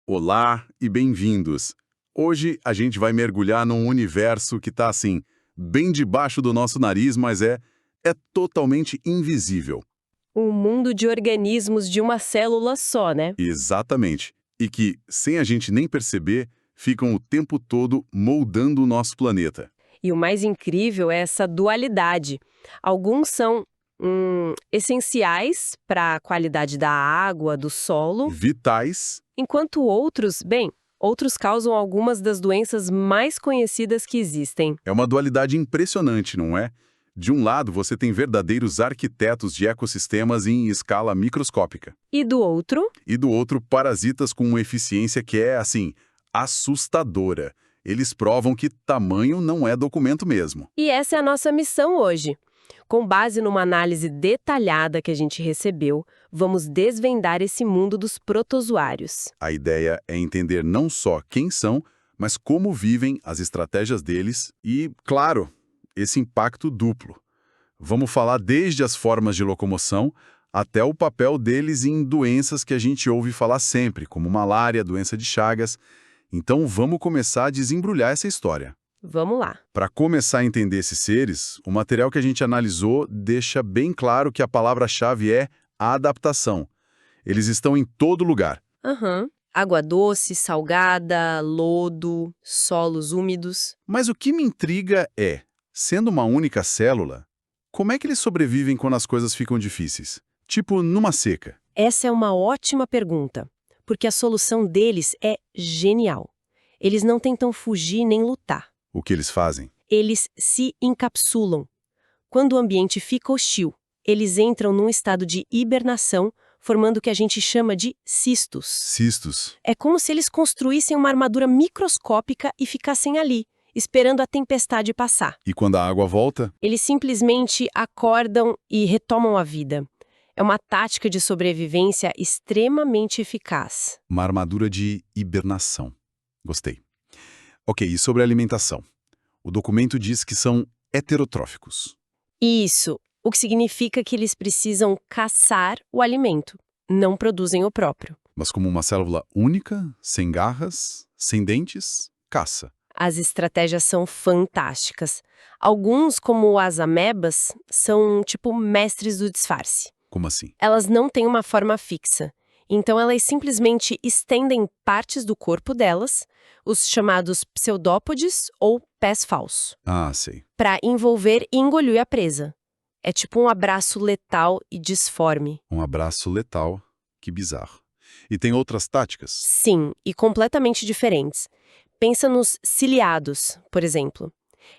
Olá e bem-vindos! Hoje a gente vai mergulhar num universo que está assim, bem debaixo do nosso nariz, mas é totalmente invisível. Um mundo de organismos de uma célula só, né? Exatamente. E que, sem a gente nem perceber, ficam o tempo todo moldando o nosso planeta. E o mais incrível é essa dualidade. Alguns são essenciais para a qualidade da água, do solo, Vitais, enquanto outros, outros causam algumas das doenças mais conhecidas que existem. é uma dualidade impressionante, não é? De um lado, você tem verdadeiros arquitetos de ecossistemas em escala microscópica. E do outro, E do outro, parasitas com uma eficiência que é, assim, assustadora. Eles provam que tamanho não é documento mesmo. e essa é a nossa missão hoje. Com base numa análise detalhada que a gente recebeu, vamos desvendar esse mundo dos protozoários. A ideia é entender não só quem são, mas como vivem, as estratégias deles e, claro, esse impacto duplo. Vamos falar desde as formas de locomoção até o papel deles em doenças que a gente ouve falar sempre, como malária, doença de Chagas. Então vamos começar a desembrulhar essa história. Vamos lá. Para começar a entender esses seres, o material que a gente analisou deixa bem claro que a palavra-chave é adaptação. Eles estão em todo lugar. Aham. Água doce, salgada, lodo, solos úmidos. Mas o que me intriga é, sendo uma única célula, como é que eles sobrevivem quando as coisas ficam difíceis? Tipo, numa seca. Essa é uma ótima pergunta, porque a solução deles é genial. Eles não tentam fugir nem lutar. O que eles fazem? Eles se encapsulam. Quando o ambiente fica hostil, eles entram num estado de hibernação, formando o que a gente chama de cistos. Cistos. É como se eles construíssem uma armadura microscópica e ficassem ali, esperando a tempestade passar. E quando a água volta? Eles simplesmente acordam e retomam a vida. É uma tática de sobrevivência extremamente eficaz. Uma armadura de hibernação. Gostei. Ok, e sobre a alimentação? O documento diz que são heterotróficos. Isso, o que significa que eles precisam caçar o alimento, não produzem o próprio. Mas como uma célula única, sem garras, sem dentes, caça. As estratégias são fantásticas. Alguns, como as amebas, são tipo mestres do disfarce. Como assim? Elas não têm uma forma fixa. Então, elas simplesmente estendem partes do corpo delas, os chamados pseudópodes ou pés falsos, Ah, sei. para envolver e engolir a presa. É tipo um abraço letal e disforme. Um abraço letal. Que bizarro. E tem outras táticas? Sim, e completamente diferentes. Pensa nos ciliados, por exemplo.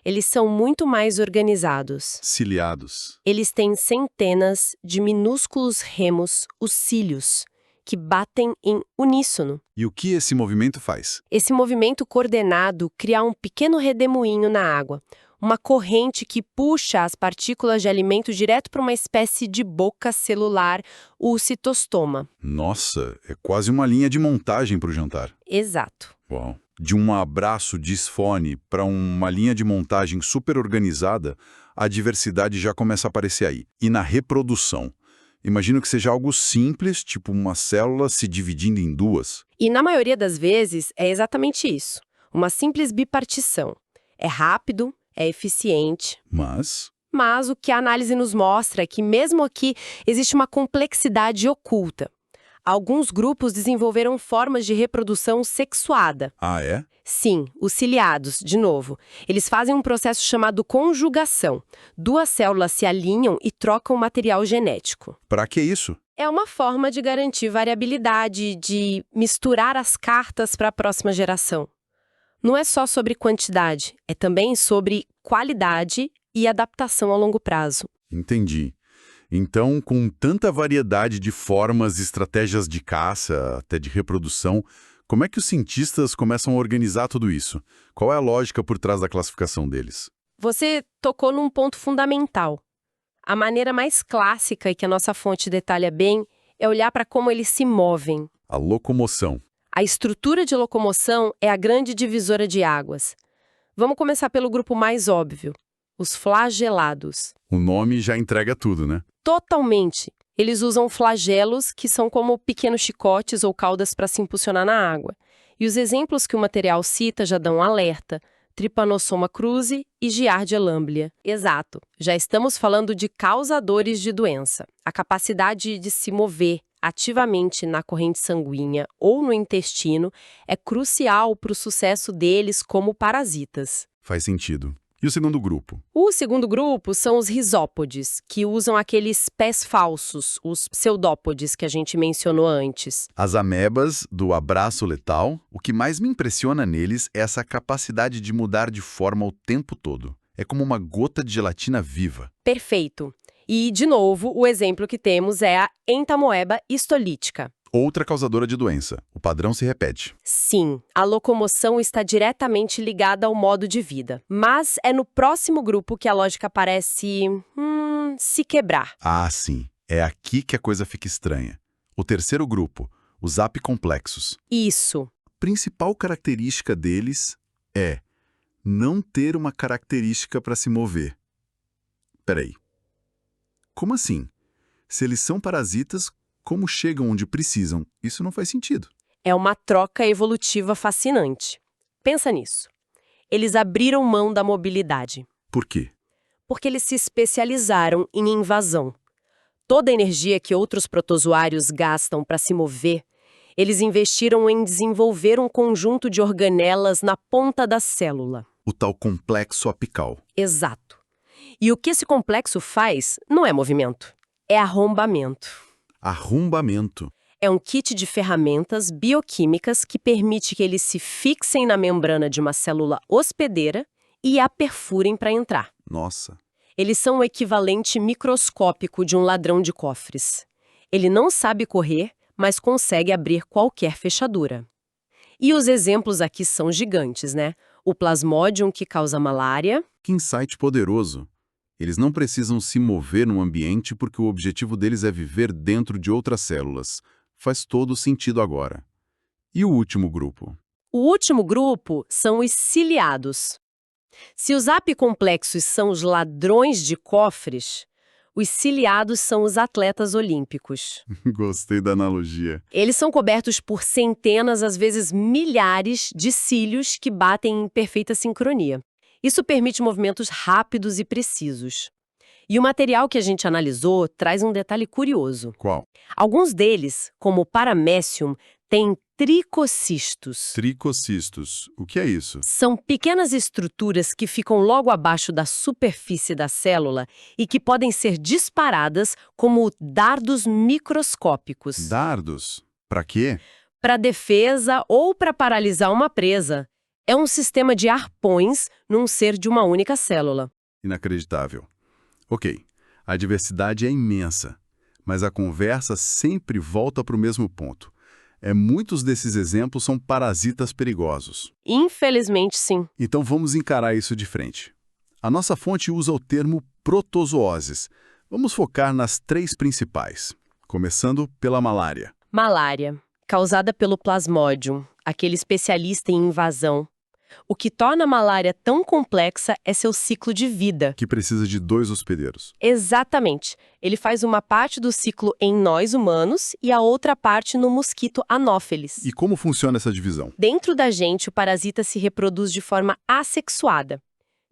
Eles são muito mais organizados. Ciliados. Eles têm centenas de minúsculos remos, os cílios, que batem em uníssono. E o que esse movimento faz? Esse movimento coordenado cria um pequeno redemoinho na água, uma corrente que puxa as partículas de alimento direto para uma espécie de boca celular, o citostoma. Nossa, é quase uma linha de montagem para o jantar. Exato. Uau. De um abraço disfone para uma linha de montagem super organizada, a diversidade já começa a aparecer aí. E na reprodução? Imagino que seja algo simples, tipo uma célula se dividindo em duas. E na maioria das vezes é exatamente isso. Uma simples bipartição. É rápido, é eficiente. Mas o que a análise nos mostra é que mesmo aqui existe uma complexidade oculta. Alguns grupos desenvolveram formas de reprodução sexuada. Ah, é? Sim, os ciliados, de novo. Eles fazem um processo chamado conjugação. Duas células se alinham e trocam material genético. Para que isso? É uma forma de garantir variabilidade, de misturar as cartas para a próxima geração. Não é só sobre quantidade, é também sobre qualidade e adaptação a longo prazo. Entendi. Então, com tanta variedade de formas, estratégias de caça, até de reprodução, como é que os cientistas começam a organizar tudo isso? Qual é a lógica por trás da classificação deles? Você tocou num ponto fundamental. A maneira mais clássica e que a nossa fonte detalha bem é olhar para como eles se movem. A locomoção. A estrutura de locomoção é a grande divisora de águas. Vamos começar pelo grupo mais óbvio, os flagelados. O nome já entrega tudo, né? Totalmente. Eles usam flagelos, que são como pequenos chicotes ou caudas para se impulsionar na água. E os exemplos que o material cita já dão alerta: Trypanosoma cruzi e Giardia lamblia. Exato, já estamos falando de causadores de doença. A capacidade de se mover ativamente na corrente sanguínea ou no intestino é crucial para o sucesso deles como parasitas. Faz sentido. E o segundo grupo? O segundo grupo são os risópodes, que usam aqueles pés falsos, os pseudópodes que a gente mencionou antes. As amebas do abraço letal, o que mais me impressiona neles é essa capacidade de mudar de forma o tempo todo. É como uma gota de gelatina viva. Perfeito. E, de novo, o exemplo que temos é a entamoeba histolítica. Outra causadora de doença. O padrão se repete. Sim, a locomoção está diretamente ligada ao modo de vida. Mas é no próximo grupo que a lógica parece se quebrar. Ah, sim. É aqui que a coisa fica estranha. O terceiro grupo, os apicomplexos. Isso. A principal característica deles é não ter uma característica para se mover. Peraí. Como assim? Se eles são parasitas, como chegam onde precisam? Isso não faz sentido. É uma troca evolutiva fascinante. Pensa nisso. Eles abriram mão da mobilidade. Por quê? Porque eles se especializaram em invasão. Toda a energia que outros protozoários gastam para se mover, eles investiram em desenvolver um conjunto de organelas na ponta da célula. O tal complexo apical. Exato. E o que esse complexo faz não é movimento, é arrombamento. Arrombamento. É um kit de ferramentas bioquímicas que permite que eles se fixem na membrana de uma célula hospedeira e a perfurem para entrar. Nossa. Eles são o equivalente microscópico de um ladrão de cofres. Ele não sabe correr, mas consegue abrir qualquer fechadura. E os exemplos aqui são gigantes, né? O Plasmodium, que causa malária. Que insight poderoso. Eles não precisam se mover no ambiente porque o objetivo deles é viver dentro de outras células. Faz todo sentido agora. E o último grupo? O último grupo são os ciliados. Se os apicomplexos são os ladrões de cofres, os ciliados são os atletas olímpicos. Gostei da analogia. Eles são cobertos por centenas, às vezes milhares, de cílios que batem em perfeita sincronia. Isso permite movimentos rápidos e precisos. E o material que a gente analisou traz um detalhe curioso. Qual? Alguns deles, como o Paramecium, têm tricocistos. Tricocistos. O que é isso? São pequenas estruturas que ficam logo abaixo da superfície da célula e que podem ser disparadas como dardos microscópicos. Dardos? Para quê? Para defesa ou para paralisar uma presa. É um sistema de arpões num ser de uma única célula. Inacreditável. Ok, a diversidade é imensa, mas a conversa sempre volta para o mesmo ponto. Muitos desses exemplos são parasitas perigosos. Infelizmente, sim. Então vamos encarar isso de frente. A nossa fonte usa o termo protozooses. Vamos focar nas três principais, começando pela malária. Malária, causada pelo Plasmodium, aquele especialista em invasão. O que torna a malária tão complexa é seu ciclo de vida. Que precisa de 2 hospedeiros. Exatamente. Ele faz uma parte do ciclo em nós humanos e a outra parte no mosquito Anopheles. E como funciona essa divisão? Dentro da gente, o parasita se reproduz de forma assexuada.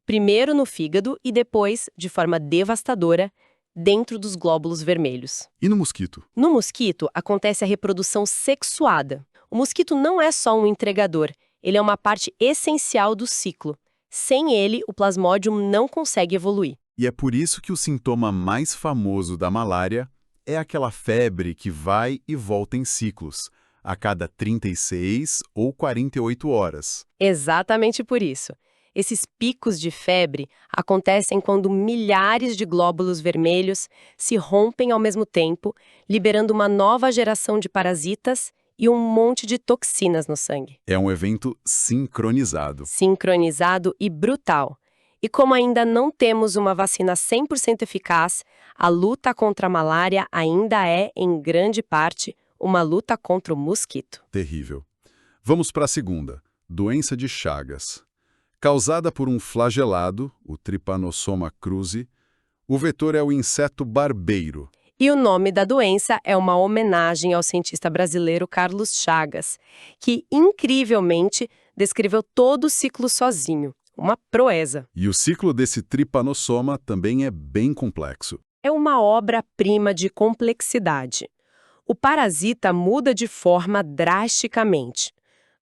Primeiro no fígado e depois, de forma devastadora, dentro dos glóbulos vermelhos. E no mosquito? No mosquito, acontece a reprodução sexuada. O mosquito não é só um entregador. Ele é uma parte essencial do ciclo. Sem ele, o Plasmodium não consegue evoluir. E é por isso que o sintoma mais famoso da malária é aquela febre que vai e volta em ciclos, a cada 36 ou 48 horas. Exatamente por isso. Esses picos de febre acontecem quando milhares de glóbulos vermelhos se rompem ao mesmo tempo, liberando uma nova geração de parasitas e um monte de toxinas no sangue. É um evento sincronizado. Sincronizado e brutal. E como ainda não temos uma vacina 100% eficaz, a luta contra a malária ainda é, em grande parte, uma luta contra o mosquito. Terrível. Vamos para a segunda, doença de Chagas. Causada por um flagelado, o Trypanosoma cruzi, o vetor é o inseto barbeiro. E o nome da doença é uma homenagem ao cientista brasileiro Carlos Chagas, que, incrivelmente, descreveu todo o ciclo sozinho. Uma proeza. E o ciclo desse tripanossoma também é bem complexo. É uma obra-prima de complexidade. O parasita muda de forma drasticamente.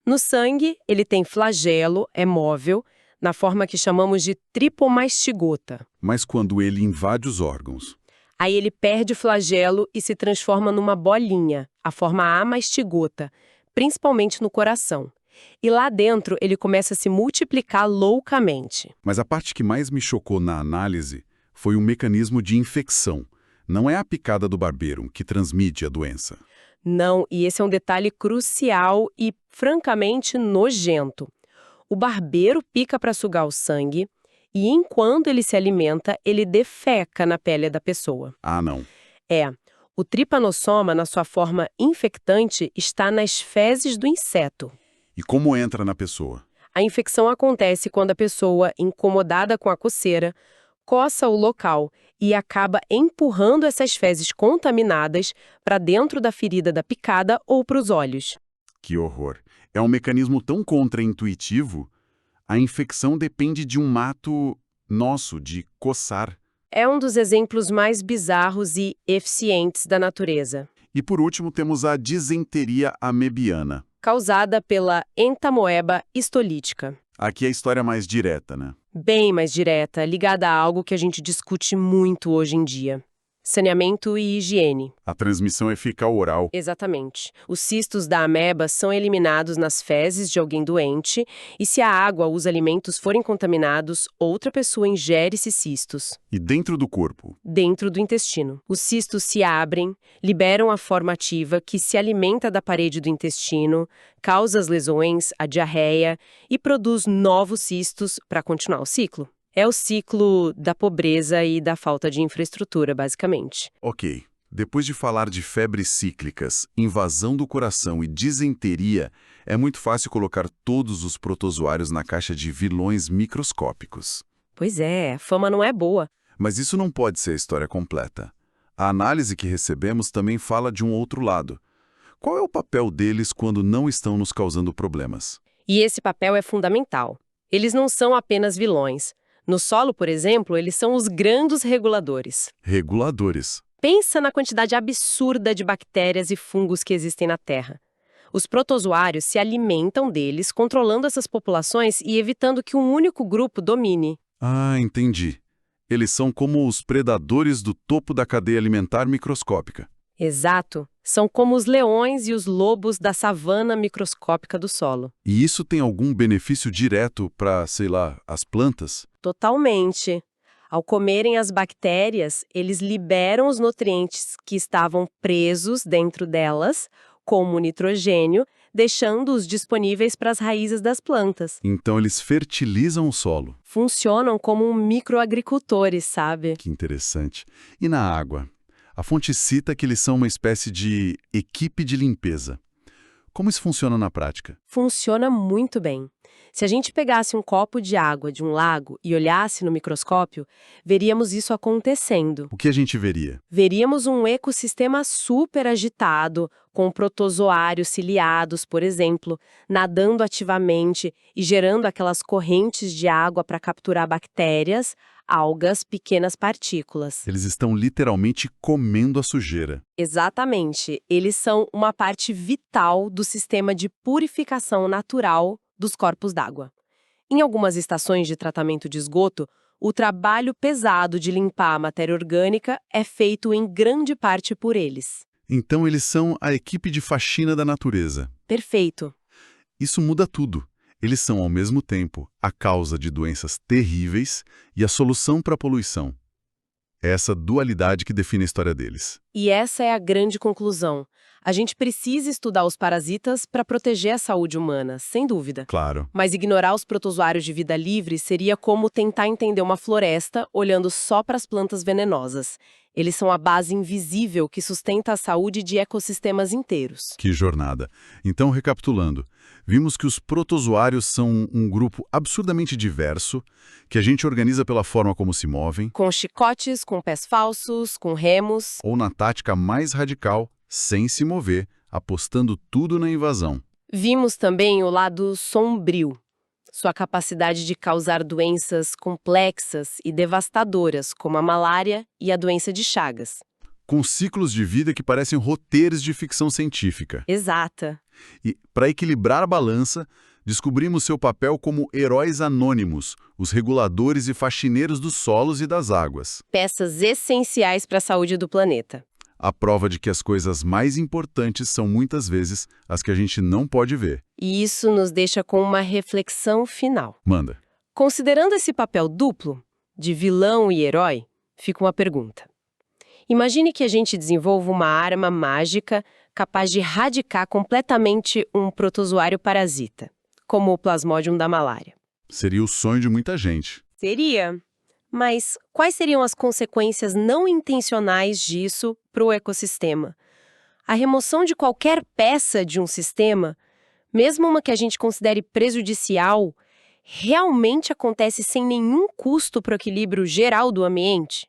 No sangue, ele tem flagelo, é móvel, na forma que chamamos de tripomastigota. Mas quando ele invade os órgãos? Aí ele perde o flagelo e se transforma numa bolinha, a forma amastigota, principalmente no coração. E lá dentro ele começa a se multiplicar loucamente. Mas a parte que mais me chocou na análise foi o mecanismo de infecção. Não é a picada do barbeiro que transmite a doença. Não, e esse é um detalhe crucial e, francamente, nojento. O barbeiro pica para sugar o sangue e, enquanto ele se alimenta, ele defeca na pele da pessoa. Ah, não. O tripanossoma, na sua forma infectante, está nas fezes do inseto. E como entra na pessoa? A infecção acontece quando a pessoa, incomodada com a coceira, coça o local e acaba empurrando essas fezes contaminadas para dentro da ferida da picada ou para os olhos. Que horror. É um mecanismo tão contraintuitivo. A infecção depende de um ato nosso, de coçar. É um dos exemplos mais bizarros e eficientes da natureza. E por último temos a disenteria amebiana. Causada pela entamoeba histolítica. Aqui é a história mais direta, né? Bem mais direta, ligada a algo que a gente discute muito hoje em dia. Saneamento e higiene. A transmissão é fecal-oral. Exatamente. Os cistos da ameba são eliminados nas fezes de alguém doente e se a água ou os alimentos forem contaminados, outra pessoa ingere esses cistos. E dentro do corpo? Dentro do intestino. Os cistos se abrem, liberam a forma ativa que se alimenta da parede do intestino, causa as lesões, a diarreia e produz novos cistos para continuar o ciclo. É o ciclo da pobreza e da falta de infraestrutura, basicamente. Ok. Depois de falar de febres cíclicas, invasão do coração e disenteria, é muito fácil colocar todos os protozoários na caixa de vilões microscópicos. Pois é, a fama não é boa. Mas isso não pode ser a história completa. A análise que recebemos também fala de um outro lado. Qual é o papel deles quando não estão nos causando problemas? E esse papel é fundamental. Eles não são apenas vilões. No solo, por exemplo, eles são os grandes reguladores. Reguladores. Pensa na quantidade absurda de bactérias e fungos que existem na Terra. Os protozoários se alimentam deles, controlando essas populações e evitando que um único grupo domine. Ah, entendi. Eles são como os predadores do topo da cadeia alimentar microscópica. Exato. São como os leões e os lobos da savana microscópica do solo. E isso tem algum benefício direto para, sei lá, as plantas? Totalmente. Ao comerem as bactérias, eles liberam os nutrientes que estavam presos dentro delas, como o nitrogênio, deixando-os disponíveis para as raízes das plantas. Então eles fertilizam o solo. Funcionam como microagricultores, sabe? Que interessante. E na água? A fonte cita que eles são uma espécie de equipe de limpeza. Como isso funciona na prática? Funciona muito bem. Se a gente pegasse um copo de água de um lago e olhasse no microscópio, veríamos isso acontecendo. O que a gente veria? Veríamos um ecossistema super agitado, com protozoários ciliados, por exemplo, nadando ativamente e gerando aquelas correntes de água para capturar bactérias, algas, pequenas partículas. Eles estão literalmente comendo a sujeira. Exatamente. Eles são uma parte vital do sistema de purificação natural dos corpos d'água. Em algumas estações de tratamento de esgoto, o trabalho pesado de limpar a matéria orgânica é feito em grande parte por eles. Então eles são a equipe de faxina da natureza. Perfeito. Isso muda tudo. Eles são, ao mesmo tempo, a causa de doenças terríveis e a solução para a poluição. É essa dualidade que define a história deles. E essa é a grande conclusão. A gente precisa estudar os parasitas para proteger a saúde humana, sem dúvida. Claro. Mas ignorar os protozoários de vida livre seria como tentar entender uma floresta olhando só para as plantas venenosas. Eles são a base invisível que sustenta a saúde de ecossistemas inteiros. Que jornada! Então, recapitulando, vimos que os protozoários são um grupo absurdamente diverso, que a gente organiza pela forma como se movem, Com chicotes, com pés falsos, com remos. ou na tática mais radical, sem se mover, apostando tudo na invasão. Vimos também o lado sombrio, sua capacidade de causar doenças complexas e devastadoras, como a malária e a doença de Chagas. Com ciclos de vida que parecem roteiros de ficção científica. Exata. E, para equilibrar a balança, descobrimos seu papel como heróis anônimos, os reguladores e faxineiros dos solos e das águas. Peças essenciais para a saúde do planeta. A prova de que as coisas mais importantes são muitas vezes as que a gente não pode ver. E isso nos deixa com uma reflexão final. Manda. Considerando esse papel duplo, de vilão e herói, fica uma pergunta. Imagine que a gente desenvolva uma arma mágica capaz de erradicar completamente um protozoário parasita, como o Plasmodium da malária. Seria o sonho de muita gente. Seria. Mas quais seriam as consequências não intencionais disso para o ecossistema? A remoção de qualquer peça de um sistema, mesmo uma que a gente considere prejudicial, realmente acontece sem nenhum custo para o equilíbrio geral do ambiente?